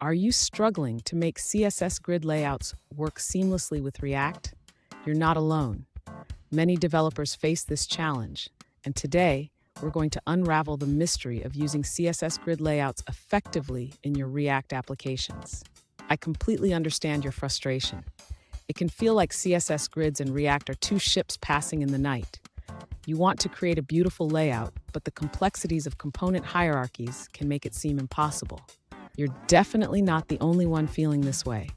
Are you struggling to make CSS grid layouts work seamlessly with React? You're not alone. Many developers face this challenge, and today we're going to unravel the mystery of using CSS grid layouts effectively in your React applications. I completely understand your frustration. It can feel like CSS grids and React are two ships passing in the night. You want to create a beautiful layout, but the complexities of component hierarchies can make it seem impossible. You're definitely not the only one feeling this way.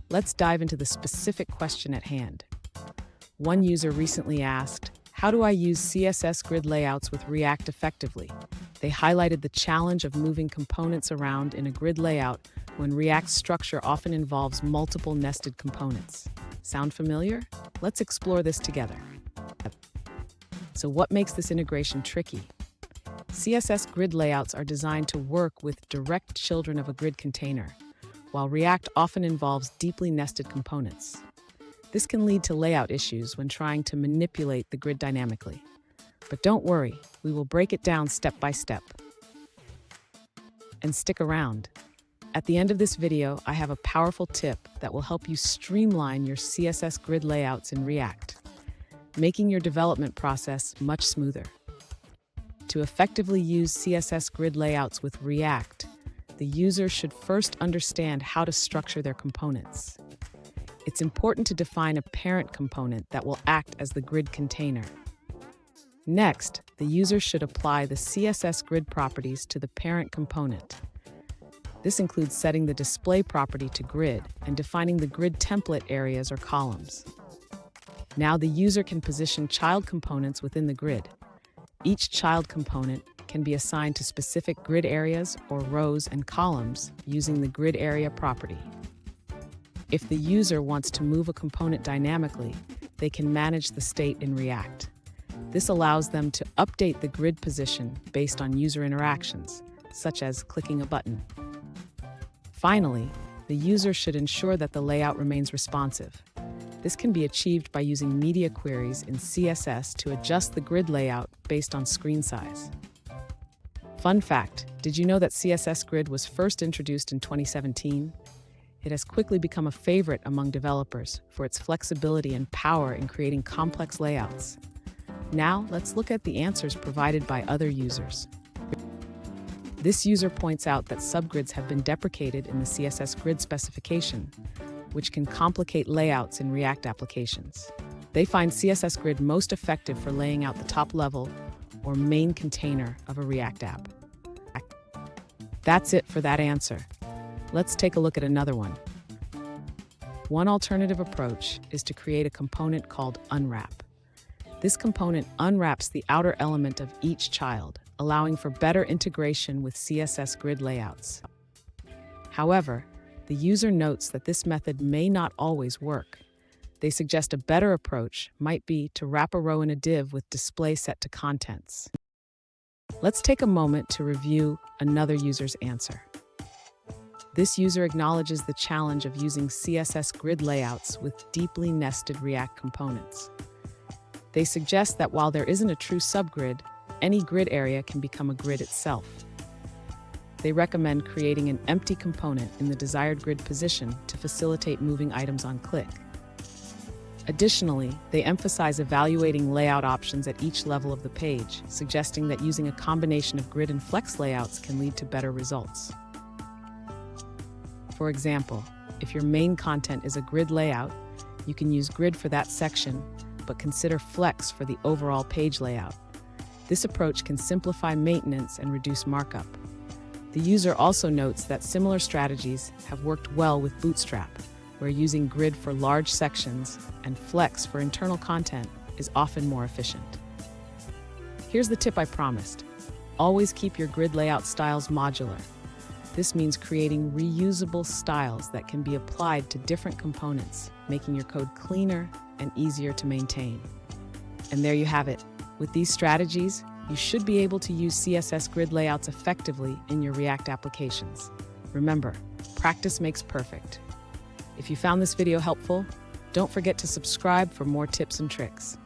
Let's dive into the specific question at hand. One user recently asked, "How do I use CSS grid layouts with React effectively?" They highlighted the challenge of moving components around in a grid layout when React's structure often involves multiple nested components. Sound familiar? Let's explore this together. So what makes this integration tricky? CSS grid layouts are designed to work with direct children of a grid container, while React often involves deeply nested components. This can lead to layout issues when trying to manipulate the grid dynamically. But don't worry, we will break it down step by step. And stick around. At the end of this video, I have a powerful tip that will help you streamline your CSS grid layouts in React, making your development process much smoother. To effectively use CSS grid layouts with React, the user should first understand how to structure their components. It's important to define a parent component that will act as the grid container. Next, the user should apply the CSS grid properties to the parent component. This includes setting the display property to grid and defining the grid template areas or columns. Now the user can position child components within the grid. Each child component can be assigned to specific grid areas or rows and columns using the grid area property. If the user wants to move a component dynamically, they can manage the state in React. This allows them to update the grid position based on user interactions, such as clicking a button. Finally, the user should ensure that the layout remains responsive. This can be achieved by using media queries in CSS to adjust the grid layout based on screen size. Fun fact, did you know that CSS Grid was first introduced in 2017? It has quickly become a favorite among developers for its flexibility and power in creating complex layouts. Now, let's look at the answers provided by other users. This user points out that subgrids have been deprecated in the CSS Grid specification, which can complicate layouts in React applications. They find CSS Grid most effective for laying out the top level or main container of a React app. That's it for that answer. Let's take a look at another one. One alternative approach is to create a component called unwrap. This component unwraps the outer element of each child, allowing for better integration with CSS grid layouts. However, the user notes that this method may not always work. They suggest a better approach might be to wrap a row in a div with display set to contents. Let's take a moment to review another user's answer. This user acknowledges the challenge of using CSS grid layouts with deeply nested React components. They suggest that while there isn't a true subgrid, any grid area can become a grid itself. They recommend creating an empty component in the desired grid position to facilitate moving items on click. Additionally, they emphasize evaluating layout options at each level of the page, suggesting that using a combination of grid and flex layouts can lead to better results. For example, if your main content is a grid layout, you can use grid for that section, but consider flex for the overall page layout. This approach can simplify maintenance and reduce markup. The user also notes that similar strategies have worked well with Bootstrap, where using grid for large sections and flex for internal content is often more efficient. Here's the tip I promised. Always keep your grid layout styles modular. This means creating reusable styles that can be applied to different components, making your code cleaner and easier to maintain. And there you have it. With these strategies, you should be able to use CSS grid layouts effectively in your React applications. Remember, practice makes perfect. If you found this video helpful, don't forget to subscribe for more tips and tricks.